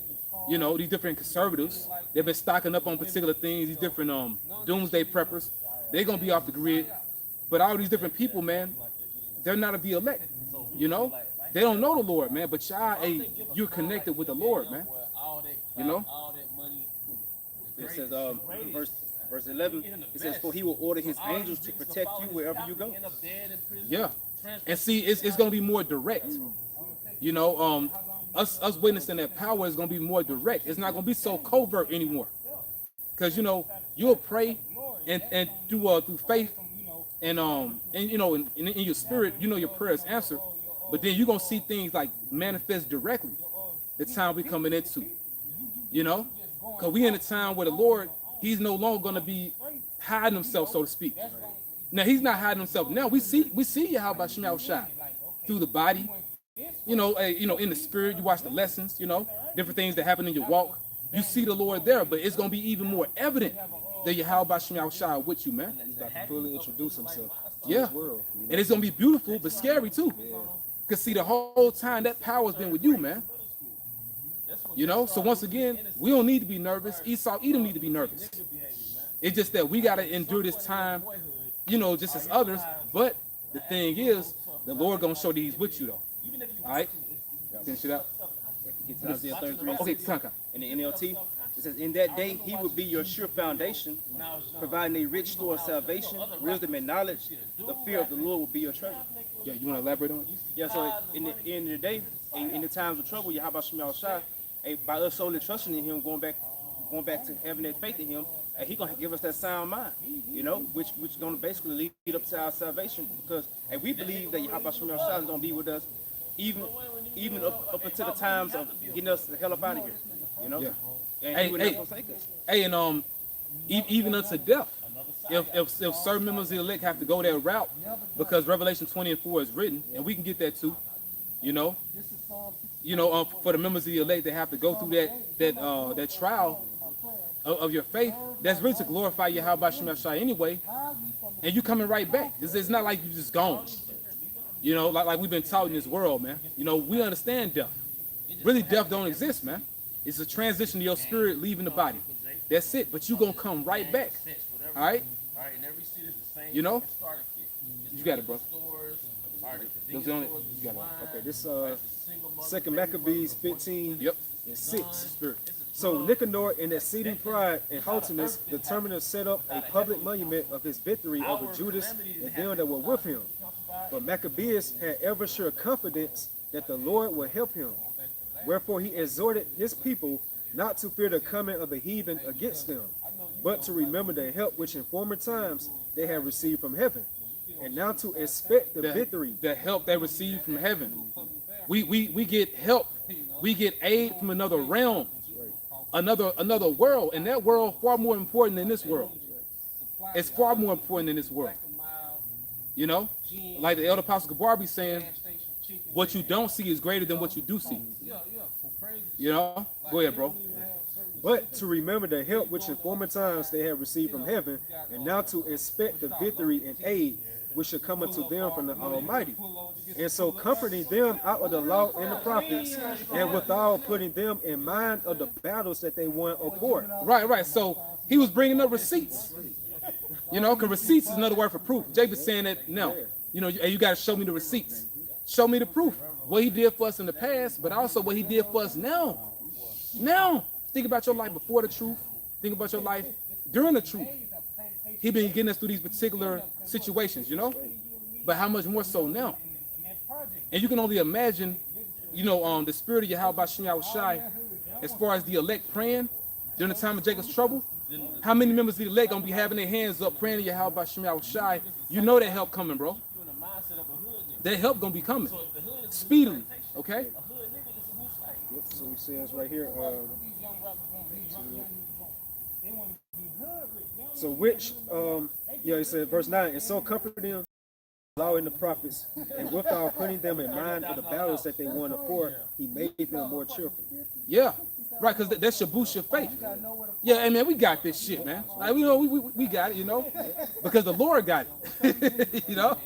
You know, these different conservatives. They've been stocking up on particular things. These different doomsday preppers. They're gonna be off the grid. But all these different people, man, they're not of the elect. You know, they don't know the Lord, man. But y'all, hey, you're connected with the Lord, man. You know. It says, verse 11. It says, "For he will order his angels to protect you wherever you go." Yeah. And see, it's gonna be more direct. You know, us witnessing that power is gonna be more direct. It's not gonna be so covert anymore. Because you know, you'll pray and through faith and you know in your spirit, you know your prayer is answered. But then you're gonna see things like manifest directly. The time we coming into, you know, because we in a time where the Lord, he's no longer gonna be hiding himself, so to speak. Now he's not hiding himself. Now we see Yahweh Shai through the body, you know, in the spirit. You watch the lessons, you know, different things that happen in your walk. You see the Lord there, but it's gonna be even more evident that Yahweh Shai with you, man. He's about to fully introduce himself to Yeah, this world. You know? and it's gonna be beautiful, but scary too. Cause see, the whole time that power's been with you, man. You know, so once again, we don't need to be nervous. Esau, Edom need to be nervous. It's just that we gotta endure this time, you know, just as others. But the thing is, the Lord gonna show that he's with you though. All right, finish it out. Get to Isaiah 33. Okay, come. In the NLT, it says, "In that day he will be your sure foundation, providing a rich store of salvation, wisdom and knowledge. The fear of the Lord will be your treasure." Yeah, you want to elaborate on it? Yeah, so in the end of the day, in the times of trouble, Yahweh Shai, by us solely trusting in him, going back to having that faith in him, he gonna give us that sound mind, you know, which is gonna basically lead up to our salvation, because we believe that Yahweh Shai is gonna be with us, even up until the times of getting us the hell up out of here, you know. Yeah. And he would not forsake us. Hey, and even unto death. If certain members of the elect have to go that route, because Revelation 20:4 is written, and we can get that too, you know. For the members of the elect that have to go through that trial of your faith, that's really to glorify Yahweh Shai anyway, and you coming right back. It's not like you just gone. You know, like we've been taught in this world, man. You know, we understand death. Really, death don't exist, man. It's a transition to your spirit leaving the body. That's it. But you gonna come right back. All right? You know? You got it, bro. Those the only, you got it. Okay, this Second Maccabees 15 Yep. and 6. Spirit. So Nicanor, in exceeding pride and haughtiness, determined to set up a public monument of his victory over Judas and them that were with him. But Maccabeus had ever sure confidence that the Lord would help him. Wherefore he exhorted his people not to fear the coming of the heathen against them, but to remember the help which in former times they had received from heaven, and now to expect the victory. The help they received from heaven. We get help. We get aid from another realm, another world, and that world far more important than this world. It's far more important than this world. You know, like the elder Apostle Gabar be saying, what you don't see is greater than what you do see. You know? Go ahead, bro. But to remember the help which in former times they have received from heaven, and now to expect the victory and aid which shall come unto them from the Almighty. And so comforting them out of the law and the prophets, and withal putting them in mind of the battles that they won afore. Right. So he was bringing up receipts. You know, because receipts is another word for proof. Jacob's saying that, no, you know, you got to show me the receipts. Show me the proof. What he did for us in the past, but also what he did for us now. Now, think about your life before the truth. Think about your life during the truth. He been getting us through these particular situations, you know? But how much more so now? And you can only imagine, you know, the spirit of Yahweh Shem Shai, as far as the elect praying during the time of Jacob's trouble. How many members of the elect gonna be having their hands up praying to Yahweh Shem Shai? You know that help coming, bro. That help gonna be coming speedily, okay? Yep, so he says right here, so which, he said, verse 9, and so comfort them, law and the prophets, and withal putting them in mind of the battles that they won afore, he made them more cheerful. Yeah, right, because that should boost your faith. Yeah, and man, we got this shit, man. Like, we got it, you know, because the Lord got it, you know?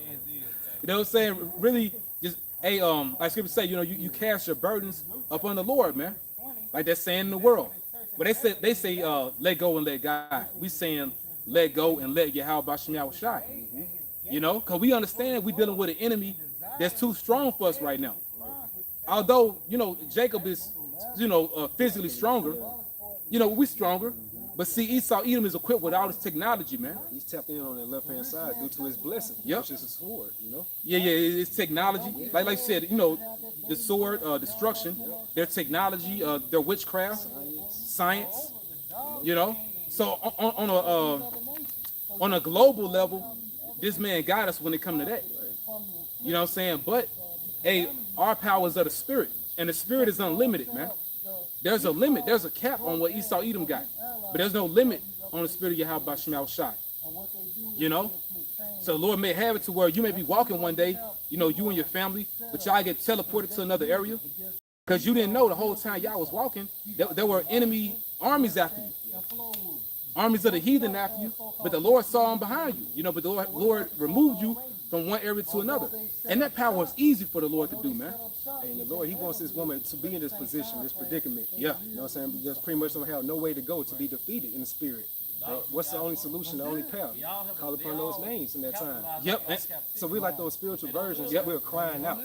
You know what I'm saying? Really, just, hey, like Scripture say, you know, you cast your burdens upon the Lord, man. Like they're saying in the world. But they say, let go and let God. We saying, let go and let Yahweh Shem Shai. You know, because we understand we're dealing with an enemy that's too strong for us right now. Although, you know, Jacob is, you know, physically stronger. You know, we're stronger. But see, Esau Edom is equipped with all this technology, man. He's tapped in on the left-hand side due to his blessing, which is a sword, you know? Yeah, it's technology. Like I said, you know, the sword, destruction, their technology, their witchcraft, science, you know? So on a global level, this man got us when it comes to that. You know what I'm saying? But, hey, our powers are the spirit, and the spirit is unlimited, man. There's a limit. There's a cap on what Esau Edom got. But there's no limit on the spirit of Yahweh Shem Shai. You know? So the Lord may have it to where you may be walking one day, you know, you and your family, but y'all get teleported to another area. Because you didn't know the whole time y'all was walking, there were enemy armies after you. Armies of the heathen after you, but the Lord saw them behind you. You know, but the Lord removed you from one area to another. And that power is easy for the Lord to do, man. And the Lord, he wants this woman to be in this position, this predicament. Yeah. You know what I'm saying? Just pretty much don't have no way to go to be defeated in the spirit. What's the only solution, the only path? Call upon those names in that time. Yep. So we like those spiritual versions, we're crying out.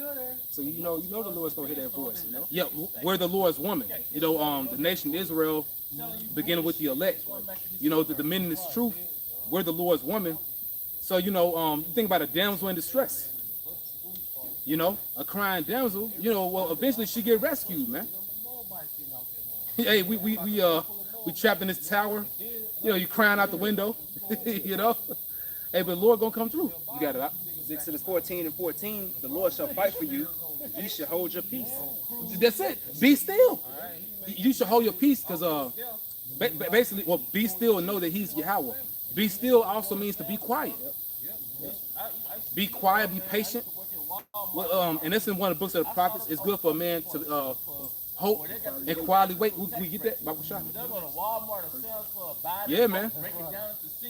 So you know the Lord's gonna hear that voice, you know? Yeah, we're the Lord's woman. You know, the nation Israel, beginning with the elect, you know, the men in this truth, we're the Lord's woman. So, you know, you think about a damsel in distress. You know, a crying damsel, you know, well, eventually she get rescued, man. Hey, we trapped in this tower. You know, you crying out the window, you know. Hey, but the Lord gonna come through. You got it out. Exodus 14:14, the Lord shall fight for you. You should hold your peace. That's it. Be still. You should hold your peace because basically, well, be still and know that he's Yahweh. Be still also means to be quiet. Be quiet, be patient. Well, and that's in one of the books of the prophets. It's good for a man to hope and quietly wait. We get that? Bible shop. Yeah, man.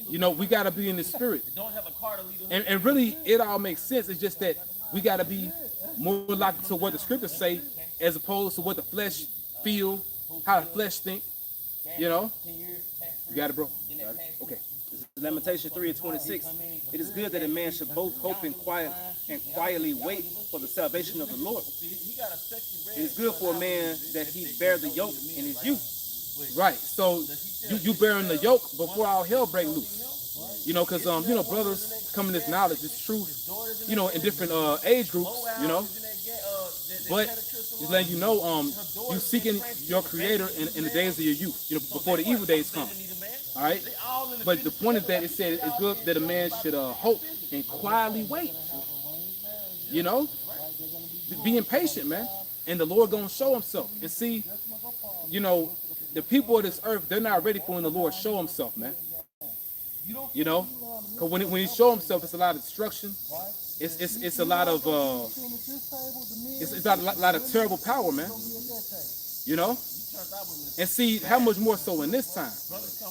You know, we got to be in the spirit. And really, it all makes sense. It's just that we got to be more like to what the scriptures say as opposed to what the flesh feel, how the flesh think. You know? You got it, bro? Okay. Lamentation 3:26. It is good that a man should both hope and quietly wait for the salvation of the Lord. It is good for a man that he bear the yoke in his youth. Right. So you bearing the yoke before all hell break loose. You know, because you know, brothers come in this knowledge, this truth, you know, in different age groups, you know. But just letting you know, you seeking your creator in the days of your youth, you know, before the evil days come. All right, but the point is that it said it's good that a man should hope and quietly wait. You know, being patient, man, and the Lord gonna show Himself. And see, you know, the people of this earth, they're not ready for when the Lord show Himself, man. You know, because when He show Himself, it's a lot of destruction. It's a lot of it's a lot of terrible power, man. You know? And see, how much more so in this time?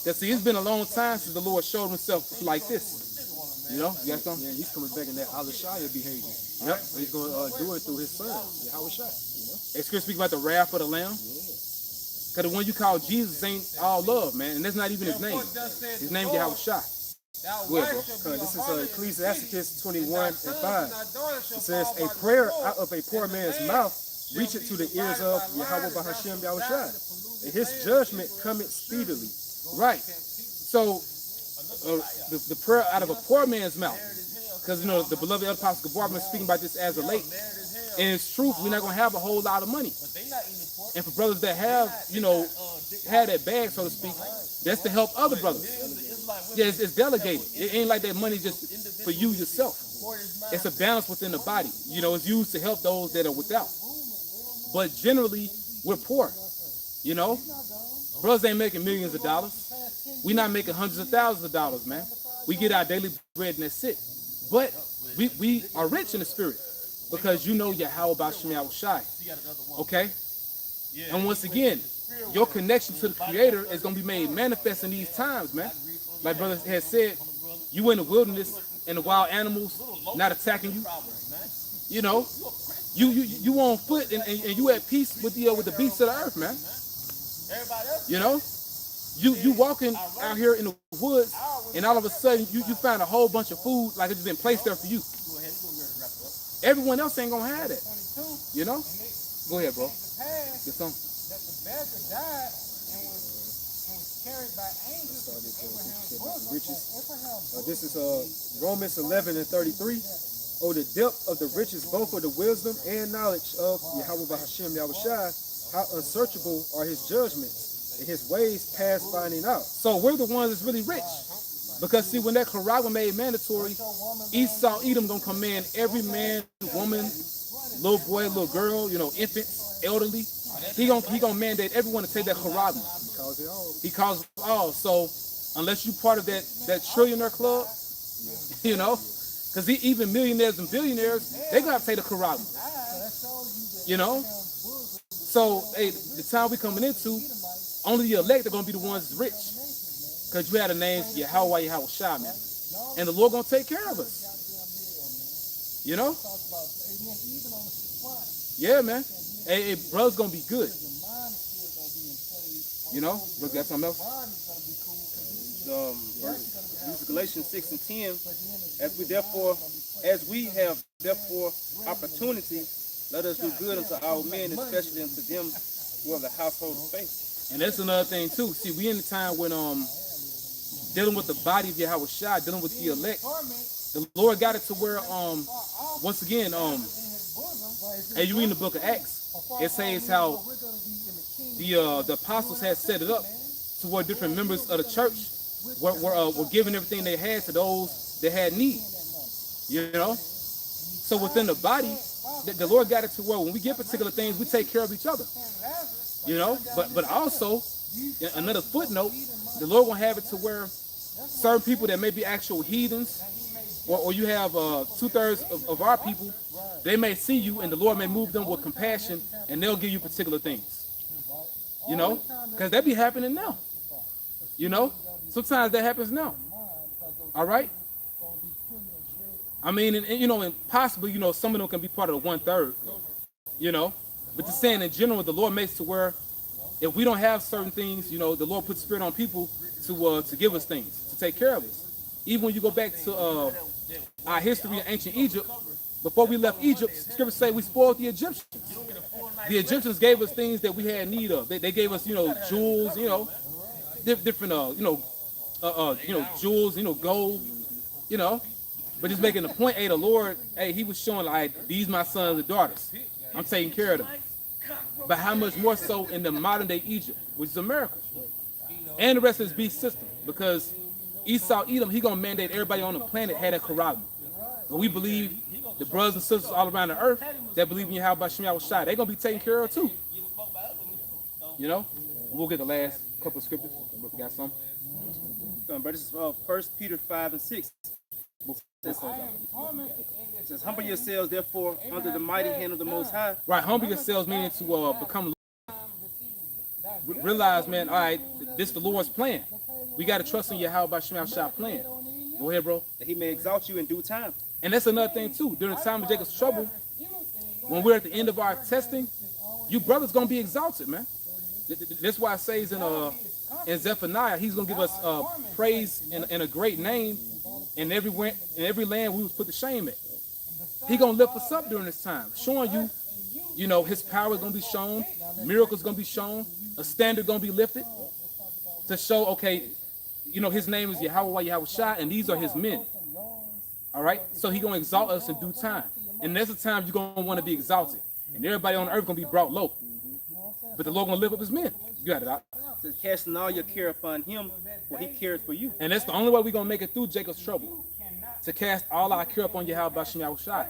That see, it's been a long time since the Lord showed himself like this. You know? You got something? Yeah, he's coming back in that Alashaya behavior. Yep. He's going to do it through his son, Yahweh Shai. It's going to speak about the wrath of the Lamb. Because the one you call Jesus ain't all love, man. And that's not even his name. His name is Yahweh Shai. Go ahead, bro. This is Ecclesiasticus 21 and 5. It says, a prayer out of a poor man's mouth reacheth to the ears of Yahweh Bahashem Yahushai, and his judgment cometh speedily. Right. So, the prayer out of a poor man's mouth, because, you know, the beloved Elder Apostle Gabar been speaking about this as of late. And it's truth, we're not going to have a whole lot of money. And for brothers that have, you know, had that bag, so to speak, that's to help other brothers. Yeah, it's delegated. It ain't like that money just for you yourself. It's a balance within the body. You know, it's used to help those that are without. But generally, we're poor. You know, brothers ain't making millions of dollars. We're not making hundreds of thousands of dollars, man. We get our daily bread and that's it. But we are rich in the spirit because you know Yahweh B'Shem Yahushai. Okay? And once again, your connection to the Creator is going to be made manifest in these times, man. Like brother has said, you in the wilderness and the wild animals not attacking you. You know, you on foot and you at peace with the beasts of the earth, man. You know, you walking out here in the woods and all of a sudden you find a whole bunch of food like it's been placed there for you. Everyone else ain't gonna have that. You know? Go ahead, bro. Get some. That the beggar died and was carried by angels to Abraham's bosom. This is Romans 11 and 33. Oh, the depth of the riches, both of the wisdom and knowledge of Yahweh Bahashem Yahushai, how unsearchable are his judgments, and his ways past finding out. So we're the ones that's really rich. Because see, when that Korah made mandatory, Esau, Edom gonna command every man, woman, little boy, little girl, you know, infants, elderly. He gonna mandate everyone to take that Korah. He calls it all. So unless you part of that trillionaire club, you know, because even millionaires and billionaires, they gonna have to take the Korah. You know. So hey, the time we coming into, only the elect are gonna be the ones that's rich. Because you had the names Yahweh Shai, man. And the Lord gonna take care of us. You know? Yeah, man. Hey, brother's gonna be good. You know? Look, got something else? Galatians 6 and 10. As we have therefore opportunity, let us do good unto our men, especially unto them who are the household of faith. And that's another thing too. See, we in the time when dealing with the body of Yahweh Shai, dealing with the elect, the Lord got it to where once again, as you read in the book of Acts, it says how the apostles had set it up to where different members of the church were giving everything they had to those that had need. You know? So within the body, the Lord got it to where when we get particular things, we take care of each other. You know? But also, another footnote, the Lord will have it to where certain people that may be actual heathens, or you have 2/3 of our people, they may see you and the Lord may move them with compassion and they'll give you particular things. You know? Because that be happening now. You know? Sometimes that happens now. All right? I mean, and you know, and possibly, you know, some of them can be part of the 1/3, you know? But just saying in general, the Lord makes to where if we don't have certain things, you know, the Lord puts spirit on people to give us things, to take care of us. Even when you go back to our history in ancient Egypt, before we left Egypt, scriptures say we spoiled the Egyptians. The Egyptians gave us things that we had need of. They gave us, you know, jewels, you know, different, jewels, you know, gold, you know. But just making the point, hey, the Lord, hey, he was showing like, these my sons and daughters. I'm taking care of them. But how much more so in the modern day Egypt, which is America. And the rest of this beast system. Because Esau, Edom, he gonna mandate everybody on the planet had a Korah. But we believe the brothers and sisters all around the earth that believe in Yahweh B'Shem Yahushai, they're gonna be taken care of too. You know? We'll get the last couple of scriptures. We got some. This is 1 Peter 5 and 6. It says, humble yourselves, therefore, under the mighty hand of the Most High. Right, humble yourselves meaning to become realize, man, all right, this is the Lord's plan. We got to trust in Yahweh Shem Shah plan. Go ahead, bro. That he may exalt you in due time. And that's another thing too. During the time of Jacob's trouble, when we're at the end of our testing, you brothers gonna be exalted, man. That's why it says in Zephaniah, he's gonna give us praise and a great name in every land we was put to shame at. He gonna lift us up during this time, showing you, you know, his power is gonna be shown, miracles gonna be shown, a standard gonna be lifted to show, okay, you know, his name is Yahweh Shai, and these are his men. All right, so he gonna exalt us in due time, and there's a time you're gonna want to be exalted, and everybody on earth gonna be brought low, but the Lord gonna lift up his men. You got it out. To casting all your care upon him, for he cares for you. And that's the only way we're gonna make it through Jacob's trouble, to cast all our care upon Yahweh Shem Shai,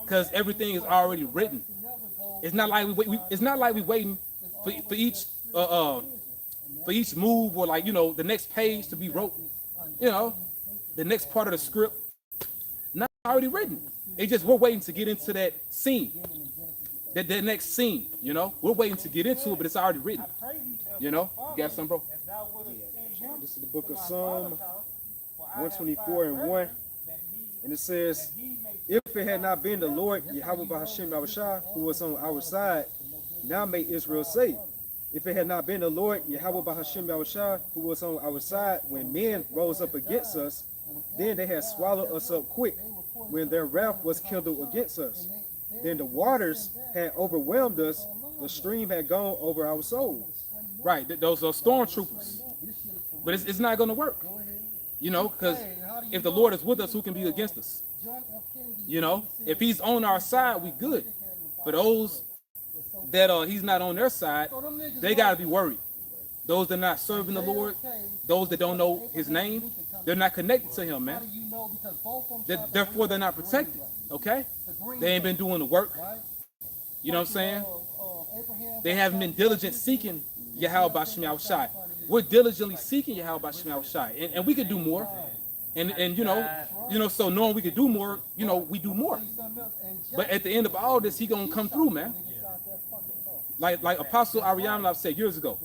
because everything is already written. It's not like we waiting for each move, or like, you know, the next page to be wrote, you know, the next part of the script, not already written. It's just we're waiting to get into that scene, that next scene, you know. We're waiting to get into it, but it's already written, you know. You got something, bro? This is the book of Psalm 124 and 1. And it says, if it had not been the Lord, Yahweh Bahashem Yahushua, who was on our side, now may Israel say, if it had not been the Lord, Yahweh Bahashem Yahushua, who was on our side when men rose up against us, then they had swallowed us up quick when their wrath was kindled against us. Then the waters had overwhelmed us, the stream had gone over our souls. Right, those are stormtroopers. But it's not going to work, you know, because if the Lord is with us, who can be against us? You know, if he's on our side, we good. For those that he's not on their side, they got to be worried. Those that are not serving the Lord, those that don't know his name, they're not connected to him, man. Therefore, they're not protected, okay? They ain't been doing the work. You know what I'm saying? They haven't been diligent seeking Yahweh Bashem Yahushai. We're diligently seeking Yahweh Bashem Yahushai, and we could do more. And you know, so knowing we could do more, you know, we do more. But at the end of all this, he gonna come through, man. Like Apostle Ariana said years ago,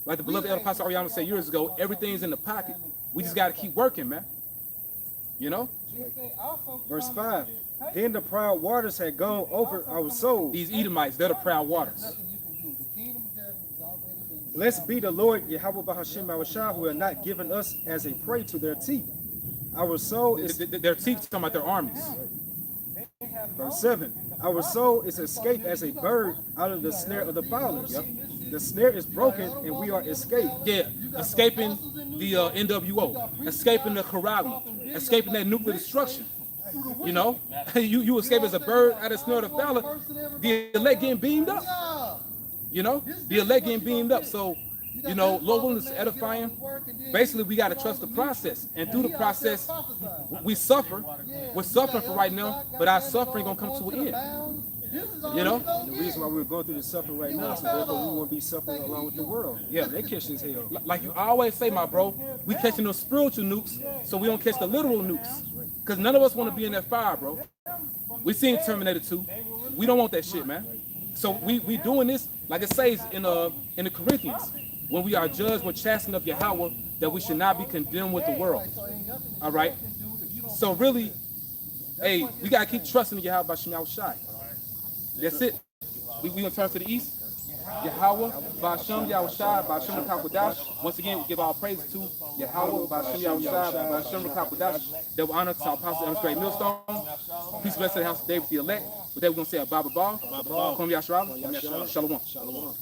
like the beloved Apostle Ariana said years ago, everything's in the pocket. We just gotta keep working, man. You know? Verse 5, then the proud waters had gone over our souls. These Edomites, they're the proud waters. Blessed be the Lord, Yahweh Bahashem Yahushua, who had not given us as a prey to their teeth. Our soul is... Their teeth talking about their armies. Verse 7, our soul is escaped as a bird out of the snare of the fowlers. Yep. The snare is broken and we are escaped. Yeah, escaping the NWO, escaping the Karagma, escaping that nuclear destruction. You know, you escape as a bird out of the snare of the fowler, the elect getting beamed up. You know, the elect getting beamed up. So, you know, Lord willing, is edifying. Basically, we got to trust the process. And through the process, we suffer. We're suffering for right now, but our suffering going to come to an end. You know? The reason why we're going through this suffering right now, so therefore we won't be suffering along with the world. Yeah, they catching as hell. Like you always say, my bro, we catching those spiritual nukes, so we don't catch the literal nukes. Because none of us want to be in that fire, bro. We seen Terminator 2. We don't want that shit, man. So we doing this, like it says in the Corinthians, when we are judged with chastening of Yahweh, that we should not be condemned with the world. All right? So really, hey, we got to keep trusting in Yahweh Bashem Yahushai. That's it. We gonna turn to the east. Yahweh, Bashem Yahushai, Bashem Kakwadash. Once again, we give our praise to Yahweh, Bashem Yahushai, Bashem Kakwadash. That will honor to our apostle Ellis Great Millstone. Peace, blessed the house of David the elect. With that, we're gonna say a Baba Ba. Kwam Yashara. Shalom.